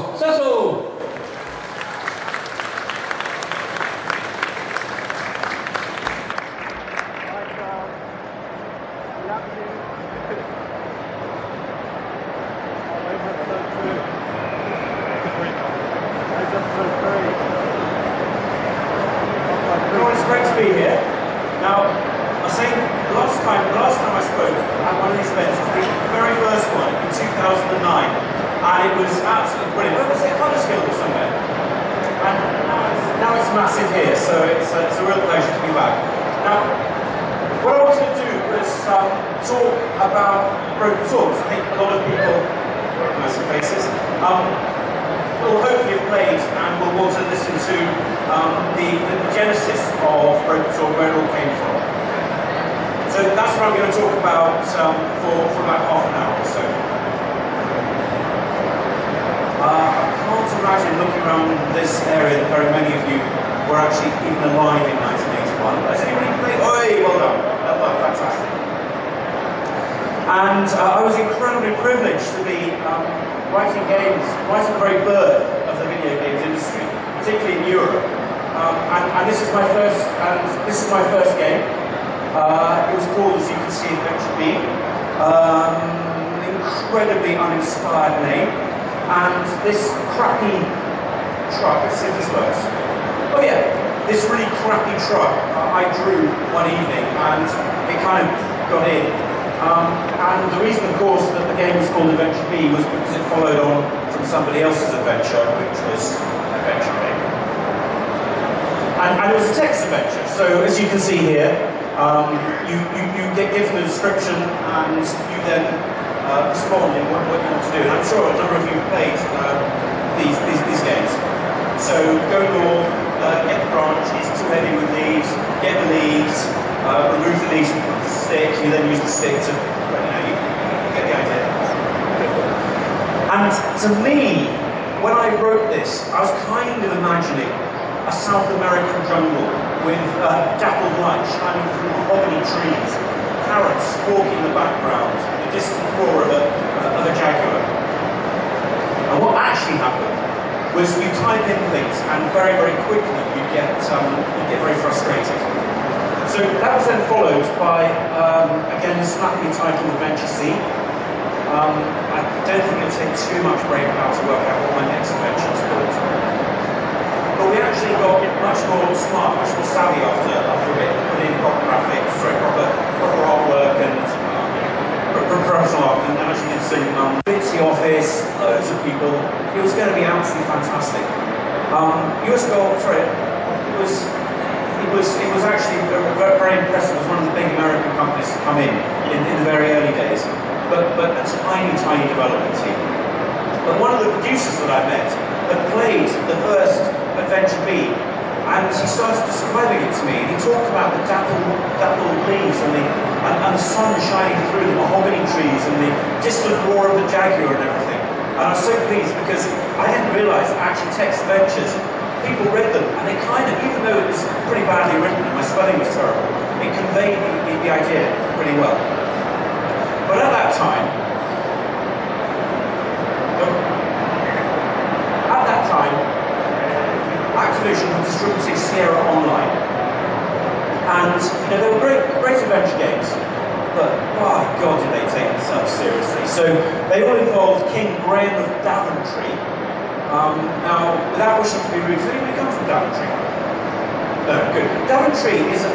Charles Cecil. It's great to be here. Now, I say the last time I spoke at one of these events was the very first one in 2009, and it was absolutely brilliant. Where was it? Huddersfield or somewhere. And now it's massive here, so it's a real pleasure to be back. Now, what I wanted to do was talk about broken swords. I think a lot of people, most faces, will hopefully have played and will want to listen to the genesis of broken sword, where it all came from. So that's what I'm going to talk about for about half an hour or so. I can't imagine looking around this area that very many of you were actually even alive in 1981. Has anybody played? Oh, well done. Well, fantastic. And I was incredibly privileged to be writing games right at the very birth of the video games industry, particularly in Europe. And this is my first game. It was called, as you can see, Adventure B. Incredibly uninspired name. And this crappy truck, let's see if this works. Oh yeah, this really crappy truck I drew one evening, and it kind of got in. And the reason, of course, that the game was called Adventure B was because it followed on from somebody else's adventure, which was Adventure A. And it was a text adventure, so as you can see here, you get given a description and you then respond in what you want to do. And I'm sure a number of you have played these games. So go north, get the branches, too heavy with leaves, get the leaves, remove the leaves with the stick, you then use the stick to, you get the idea. And to me, when I wrote this, I was kind of imagining a South American jungle with dappled light shining through mahogany trees, parrots squawking in the background, the distant roar of a jaguar. And what actually happened was you type in things, and very, very quickly you get very frustrated. So that was then followed by, again, snappily titled Adventure C. I don't think it'll take too much brain power to work out what my next adventure is called. But we actually got much more smart, much more savvy after a bit, put in proper graphics, proper artwork and professional art, and actually did some bitsy office, loads of people. It was going to be absolutely fantastic. US Gold, sorry, it was actually very, very impressive. It was one of the big American companies to come in the very early days, but a tiny, tiny development team. But one of the producers that I met had played the first Adventure B, and he started describing it to me. And he talked about the dappled leaves and the sun shining through the mahogany trees and the distant roar of the jaguar and everything. And I was so pleased because I hadn't realised that actually text adventures, people read them, and they kind of, even though it was pretty badly written and my spelling was terrible, it conveyed the idea pretty well. But at that time, Activision was distributing Sierra Online, and they were great adventure games, but my God, did they take themselves seriously. So they all involved King Graham of Daventry. Now, without wishing to be rude, does anybody come from Daventry? No, good. Daventry is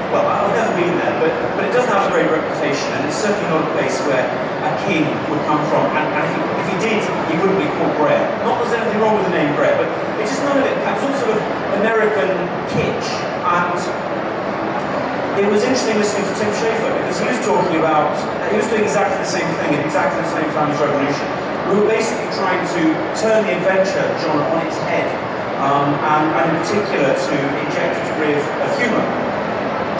well, I've never been there, but it doesn't have a great reputation, and it's certainly not a place where a king would come from, and if he did, he wouldn't be called Graham. Not that there's anything wrong with the name Graham, but it's just none of it. It was all sort of American kitsch, and it was interesting listening to Tim Schafer, because he was talking about, he was doing exactly the same thing at exactly the same time as Revolution. We were basically trying to turn the adventure genre on its head, and in particular to inject a degree of humour.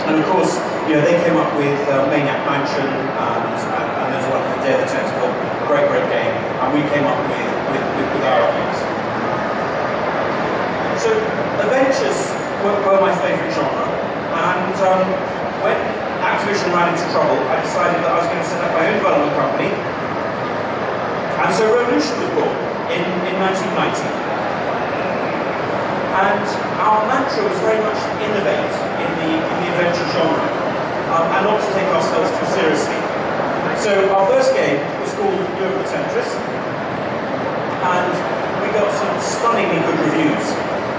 And of course, they came up with Maniac Mansion and there's one, Day of the Tentacle, a great game, and we came up with our games. So adventures were my favourite genre, and when Activision ran into trouble, I decided that I was going to set up my own development company, and so Revolution was born. in 1990. And our mantra was very much to innovate in the adventure genre, and not to take ourselves too seriously. So our first game was called Temptress, and we got some stunningly good reviews.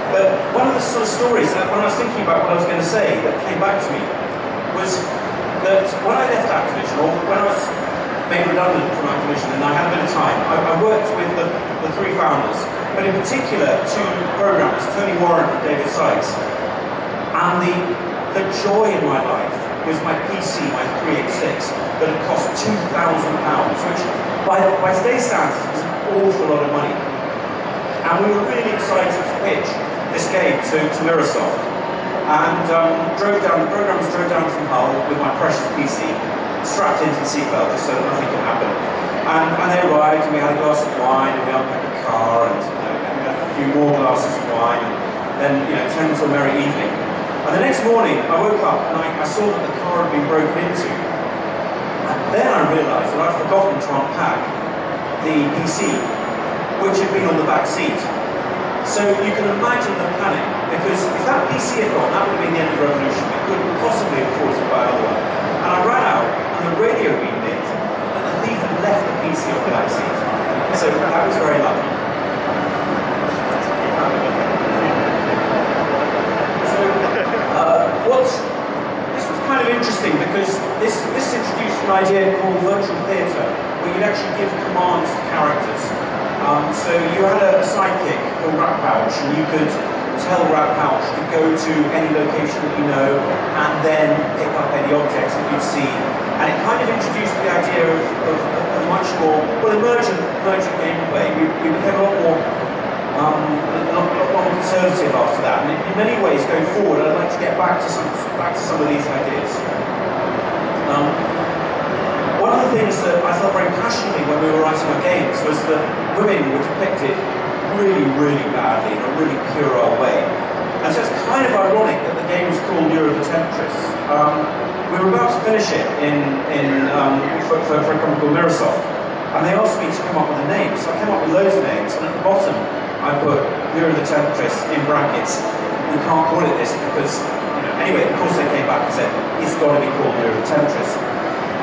But one of the sort of stories that when I was thinking about what I was going to say that came back to me was that when I left Activision, or when I was made redundant from Activision and I had a bit of time, I worked with the three founders, but in particular two programmers, Tony Warren and David Sykes. And the joy in my life was my PC, my 386, that had cost £2,000, which by today's standards was an awful lot of money. And we were really excited to pitch this game to Microsoft. And the programmers drove down from Hull with my precious PC, strapped into the seatbelt just so that nothing could happen. And they arrived, and we had a glass of wine, and we unpacked the car, and we had a few more glasses of wine, and then turned into a merry evening. And the next morning, I woke up and I saw that the car had been broken into. And then I realised that I'd forgotten to unpack the PC, which had been on the back seat. So you can imagine the panic, because if that PC had gone, that would have been the end of the revolution. We couldn't possibly afford to buy another one. And I ran out, and the radio beeped it, and the thief had left the PC on the back seat. So that was very lucky. This was kind of interesting because this introduced an idea called virtual theatre, where you'd actually give commands to characters. So you had a sidekick called Rat Pouch, and you could tell Rat Pouch to go to any location that you know, and then pick up any objects that you'd see. And it kind of introduced the idea of much more, well, emergent gameplay. We became a lot more conservative after that, and in many ways going forward I'd like to get back to some of these ideas. One of the things that I felt very passionately when we were writing our games was that women were depicted really, really badly in a really puerile way. And so it's kind of ironic that the game was called Temptress. We were about to finish it for a company called Microsoft, and they asked me to come up with a name, so I came up with loads of names, and at the bottom I put Temptress in brackets. We can't call it this because, anyway, of course they came back and said, it's got to be called Temptress.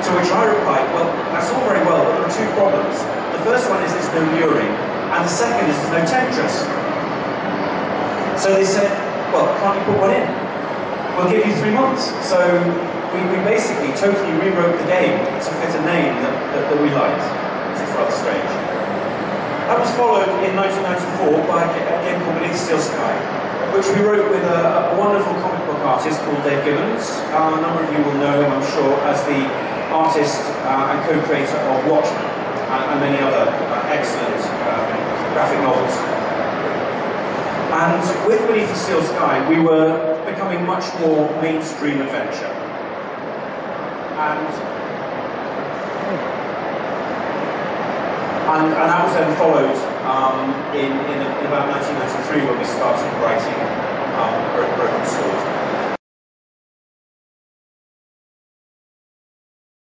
To which I replied, well, that's all very well, but there are two problems. The first one is there's no luring, and the second is there's no Temptress. So they said, well, can't you put one in? We'll give you 3 months. So we basically totally rewrote the game to fit a name that we liked, which is rather strange. That was followed in 1994 by a game called Beneath the Steel Sky, which we wrote with a wonderful comic book artist called Dave Gibbons. A number of you will know him, I'm sure, as the artist and co-creator of Watchmen and many other excellent graphic novels. And with Beneath the Steel Sky, we were becoming much more mainstream adventure. And that was then followed in about 1993 when we started writing Broken Sword.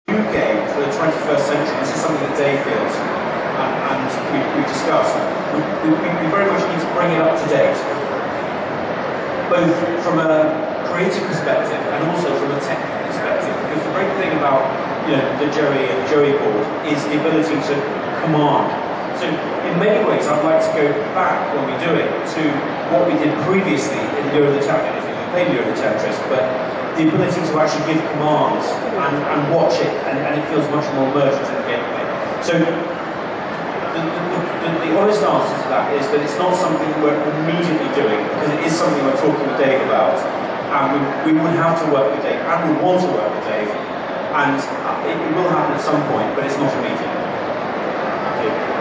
New game for the 21st century, this is something that Dave feels, and we discussed. We very much need to bring it up to date, both from a creative perspective and also from a technical perspective, because the great thing about the Joey and Joey board is the ability to command. So in many ways I'd like to go back when we do it to what we did previously in Temptress. We played Temptress, but the ability to actually give commands and watch it, and it feels much more emergent in the gameplay. So the honest answer to that is that it's not something we're immediately doing, because it is something we're talking with Dave about, and we would have to work with Dave, and we want to work with Dave, and it will happen at some point, but it's not immediate. Thank you.